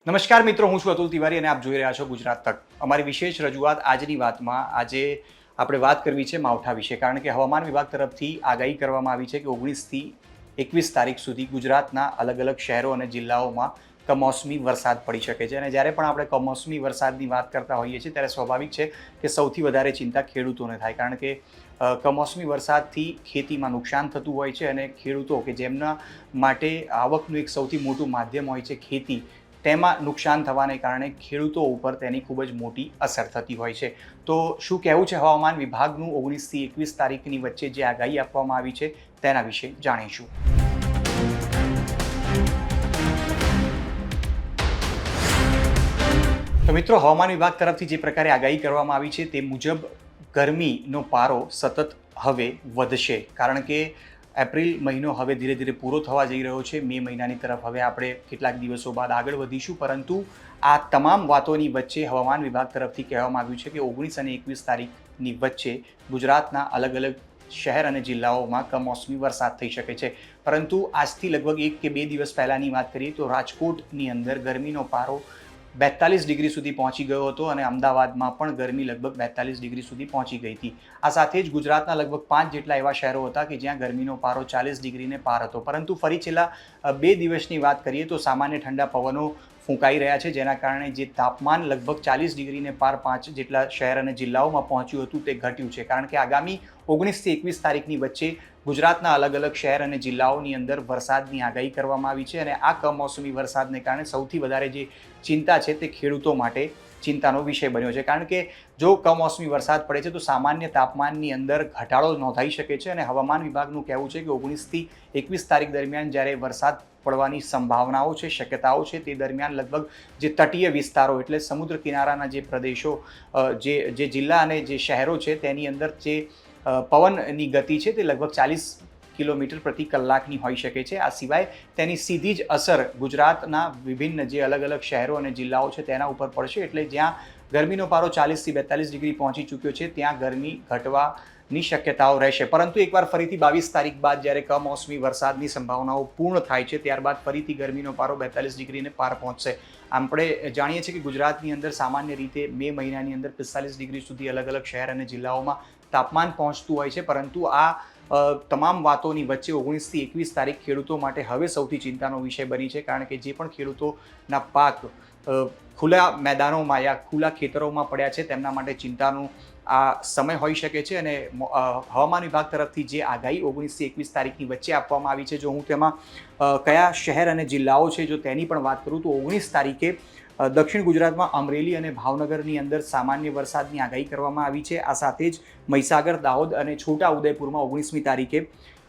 નમસ્કાર મિત્રો, હું છું અતુલ તિવારી અને આપ જોઈ રહ્યા છો ગુજરાત તક. અમારી વિશેષ રજૂઆત આજની વાતમાં આજે આપણે વાત કરવી છે માવઠા વિશે, કારણ કે હવામાન વિભાગ તરફથી આગાહી કરવામાં આવી છે કે 19થી 21 તારીખ સુધી ગુજરાતના અલગ અલગ શહેરો અને જિલ્લાઓમાં કમોસમી વરસાદ પડી શકે છે. અને જ્યારે પણ આપણે કમોસમી વરસાદની વાત કરતા હોઈએ છીએ ત્યારે સ્વાભાવિક છે કે સૌથી વધારે ચિંતા ખેડૂતોને થાય, કારણ કે કમોસમી વરસાદથી ખેતીમાં નુકસાન થતું હોય છે અને ખેડૂતો કે જેમના માટે આવકનું એક સૌથી મોટું માધ્યમ હોય છે ખેતી, તેમાં નુકસાન થવાને કારણે ખેડૂતો ઉપર તેની ખૂબ જ મોટી અસર થતી હોય છે. તો શું કહેવું છે હવામાન વિભાગનું 19થી 21 તારીખની વચ્ચે જે આગાહી આપવામાં આવી છે તેના વિશે જાણીશું. તો મિત્રો, હવામાન વિભાગ તરફથી જે પ્રકારે આગાહી કરવામાં આવી છે તે મુજબ ગરમીનો પારો સતત હવે વધશે, કારણ કે એપ્રિલ મહિનો હવે ધીરે ધીરે પૂરો થવા જઈ રહ્યો છે. મે મહિનાની તરફ હવે આપણે કેટલાક દિવસો બાદ આગળ વધીશું, પરંતુ આ તમામ વાતોની વચ્ચે હવામાન વિભાગ તરફથી કહેવામાં આવ્યું છે કે 19 અને 21 તારીખની વચ્ચે ગુજરાતના અલગ અલગ શહેર અને જિલ્લાઓમાં કમોસમી વરસાદ થઈ શકે છે. પરંતુ આજથી લગભગ 1 કે 2 દિવસ પહેલાંની વાત કરીએ તો રાજકોટની અંદર ગરમીનો પારો 42 ડિગ્રી સુધી પહોંચી ગયો હતો અને અમદાવાદમાં પણ ગરમી લગભગ 42 ડિગ્રી સુધી પહોંચી ગઈ હતી. આ સાથે જ ગુજરાતના લગભગ 5 જેટલા એવા શહેરો હતા કે જ્યાં ગરમીનો પારો 40 ડિગ્રીને પાર હતો. પરંતુ ફરી છેલ્લા 2 દિવસની વાત કરીએ તો સામાન્ય ઠંડા પવનો ફૂંકાઈ રહ્યા છે, જેના કારણે જે તાપમાન લગભગ 40 ડિગ્રીને પાર 5 જેટલા શહેર અને જિલ્લાઓમાં પહોંચ્યું હતું તે ઘટ્યું છે, કારણ કે આગામી 19થી 21 તારીખની વચ્ચે ગુજરાતના અલગ અલગ શહેર અને જિલ્લાઓની અંદર વરસાદની આગાહી કરવામાં આવી છે. અને આ કમોસમી વરસાદને કારણે સૌથી વધારે જે ચિંતા છે તે ખેડૂતો માટે ચિંતાનો વિષય બન્યો છે, કારણ કે જો કમોસમી વરસાદ પડે છે તો સામાન્ય તાપમાનની અંદર ઘટાડો નોંધાઈ શકે છે. અને હવામાન વિભાગનું કહેવું છે કે 19થી 21 તારીખ દરમિયાન જ્યારે વરસાદ પડવાની સંભાવનાઓ છે, શક્યતાઓ છે, તે દરમિયાન લગભગ જે તટીય વિસ્તારો એટલે સમુદ્ર કિનારાના જે પ્રદેશો, જે જિલ્લા અને જે શહેરો છે તેની અંદર જે પવનની ગતિ છે તે લગભગ 40 કિલોમીટર પ્રતિ કલાકની હોઈ શકે છે. આ સિવાય તેની સીધી જ અસર ગુજરાતના વિભિન્ન જે અલગ અલગ શહેરો અને જિલ્લાઓ છે તેના ઉપર પડશે. એટલે જ્યાં ગરમીનો પારો 40થી 42 ડિગ્રી પહોંચી ચૂક્યો છે ત્યાં ગરમી ઘટવાની શક્યતાઓ રહેશે. પરંતુ એકવાર ફરીથી 22 તારીખ બાદ જ્યારે કમોસમી વરસાદની સંભાવનાઓ પૂર્ણ થાય છે ત્યારબાદ ફરીથી ગરમીનો પારો 42 ડિગ્રીને પાર પહોંચશે. આપણે જાણીએ છીએ કે ગુજરાતની અંદર સામાન્ય રીતે મે મહિનાની અંદર 45 ડિગ્રી સુધી અલગ અલગ શહેર અને જિલ્લાઓમાં તાપમાન પહોંચતું હોય છે. પરંતુ આ તમામ વાતોની વચ્ચે 19થી 21 તારીખ ખેડૂતો માટે હવે સૌથી ચિંતાનો વિષય બની છે, કારણ કે જે પણ ખેડૂતોના પાક ખુલ્લા મેદાનોમાં યા ખુલ્લા ખેતરોમાં પડ્યા છે તેમના માટે ચિંતાનો આ સમય હોઈ શકે છે. અને હવામાન વિભાગ તરફથી જે આગાહી 19થી 21 તારીખની વચ્ચે આપવામાં આવી છે, જો હું તેમાં કયા શહેર અને જિલ્લાઓ છે જો તેની પણ વાત કરું તો 19 તારીખે દક્ષિણ ગુજરાતમાં અમરેલી અને ભાવનગરની અંદર સામાન્ય વરસાદની આગાહી કરવામાં આવી છે. આ સાથે જ મહીસાગર, દાહોદ અને છોટા ઉદેપુરમાં 19મી તારીખે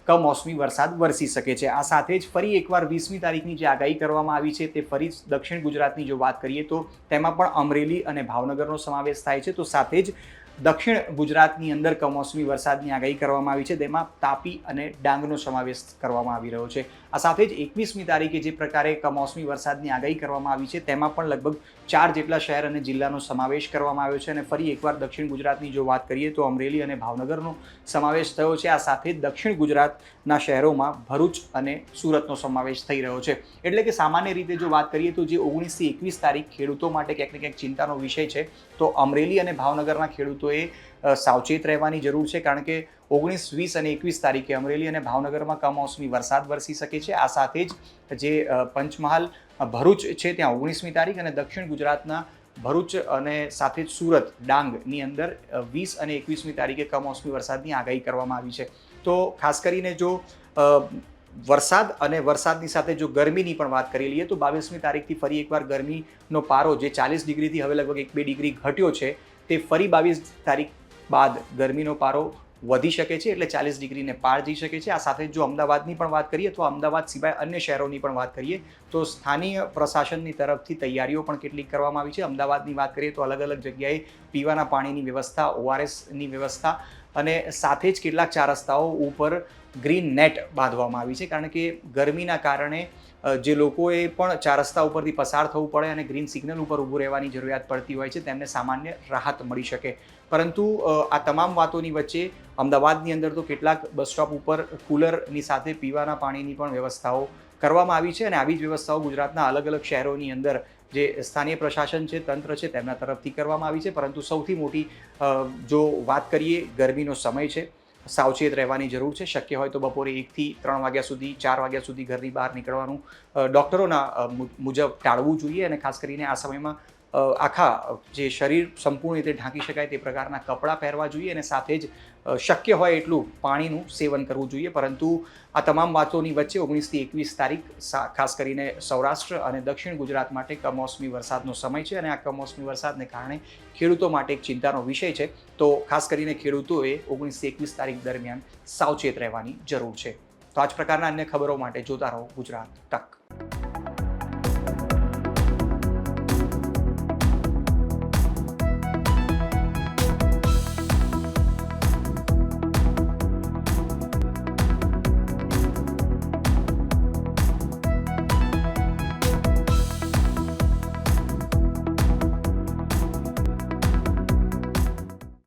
કમોસમી વરસાદ વરસી શકે છે. આ સાથે જ ફરી એકવાર 20મી તારીખની જે આગાહી કરવામાં આવી છે તે ફરી દક્ષિણ ગુજરાતની જો વાત કરીએ તો તેમાં પણ અમરેલી અને ભાવનગરનો સમાવેશ થાય છે. તો સાથે જ દક્ષિણ ગુજરાતની અંદર કમોસમી વરસાદની આગાહી કરવામાં આવી છે, તેમાં તાપી અને ડાંગનો સમાવેશ કરવામાં આવી રહ્યો છે. આ સાથે જ 21મી તારીખે જે પ્રકારે કમોસમી વરસાદની આગાહી કરવામાં આવી છે તેમાં પણ લગભગ 4 જેટલા શહેર અને જિલ્લાનો સમાવેશ કરવામાં આવ્યો છે. અને ફરી એકવાર દક્ષિણ ગુજરાતની જો વાત કરીએ તો અમરેલી અને ભાવનગરનો સમાવેશ થયો છે. આ સાથે જ દક્ષિણ ગુજરાતના શહેરોમાં ભરૂચ અને સુરતનો સમાવેશ થઈ રહ્યો છે. એટલે કે સામાન્ય રીતે જો વાત કરીએ તો જે 19થી 21 તારીખ ખેડૂતો માટે ક્યાંક ને ક્યાંક ચિંતાનો વિષય છે, તો અમરેલી અને ભાવનગરના ખેડૂતોએ સાવચેત રહેવાની જરૂર છે, કારણ કે 19, 20 અને 21 તારીખે અમરેલી અને ભાવનગરમાં કમોસમી વરસાદ વરસી શકે છે. આ સાથે જ જે પંચમહાલ, ભરૂચ છે ત્યાં 19મી તારીખ અને દક્ષિણ ગુજરાતના ભરૂચ અને સાથે જ સુરત, ડાંગની અંદર 20 અને 21મી તારીખે કમોસમી વરસાદની આગાહી કરવામાં આવી છે. તો ખાસ કરીને જો વરસાદ અને વરસાદની સાથે જો ગરમીની પણ વાત કરી લઈએ તો 22મી તારીખથી ફરી એકવાર ગરમીનો પારો જે 40 ડિગ્રીથી હવે લગભગ 1-2 ડિગ્રી ઘટ્યો છે તે ફરી 22 તારીખ બાદ ગરમીનો પારો વધી શકે છે, એટલે 40 ડિગ્રીને પાર જઈ શકે છે. આ સાથે જો અમદાવાદની પણ વાત કરીએ તો અમદાવાદ સિવાય અન્ય શહેરોની પણ વાત કરીએ તો સ્થાનિય પ્રશાસનની તરફથી તૈયારીઓ પણ કેટલીક કરવામાં આવી છે. અમદાવાદની વાત કરીએ તો અલગ અલગ જગ્યાએ પીવાના પાણીની વ્યવસ્થા, ORSની વ્યવસ્થા અને સાથે જ કેટલાક 4 રસ્તાઓ ઉપર ગ્રીન નેટ બાંધવામાં આવી છે, કારણ કે ગરમીના કારણે જે લોકોએ પણ 4 રસ્તા ઉપરથી પસાર થવું પડે અને ગ્રીન સિગ્નલ ઉપર ઊભું રહેવાની જરૂરિયાત પડતી હોય છે તેમને સામાન્ય રાહત મળી શકે. પરંતુ આ તમામ વાતોની વચ્ચે અમદાવાદની અંદર તો કેટલાક બસ સ્ટોપ ઉપર કુલરની સાથે પીવાના પાણીની પણ વ્યવસ્થાઓ કરવામાં આવી છે અને આવી જ વ્યવસ્થાઓ ગુજરાતના અલગ અલગ શહેરોની અંદર જે સ્થાનીય પ્રશાસન છે, તંત્ર છે, તેમના તરફથી કરવામાં આવી છે. પરંતુ સૌથી મોટી જો વાત કરીએ, ગરમીનો સમય છે, સાવચેત રહેવાની જરૂર છે. શક્ય હોય તો બપોરે 1થી 3 વાગ્યા સુધી, 4 વાગ્યા સુધી ઘરની બહાર નીકળવાનું ડૉક્ટરોના મુજબ ટાળવું જોઈએ. અને ખાસ કરીને આ સમયમાં આખા જે શરીર સંપૂર્ણ રીતે ઢાંકી શકાય તે પ્રકારના કપડાં પહેરવા જોઈએ અને સાથે જ શક્ય હોય એટલું પાણીનું સેવન કરવું જોઈએ. પરંતુ આ તમામ વાતોની વચ્ચે 19થી 21 તારીખ ખાસ કરીને સૌરાષ્ટ્ર અને દક્ષિણ ગુજરાત માટે કમોસમી વરસાદનો સમય છે અને આ કમોસમી વરસાદને કારણે ખેડૂતો માટે એક ચિંતાનો વિષય છે. તો ખાસ કરીને ખેડૂતોએ 19થી 21 તારીખ દરમિયાન સાવચેત રહેવાની જરૂર છે. તો આ જ પ્રકારના અન્ય ખબરો માટે જોતા રહો ગુજરાત તક.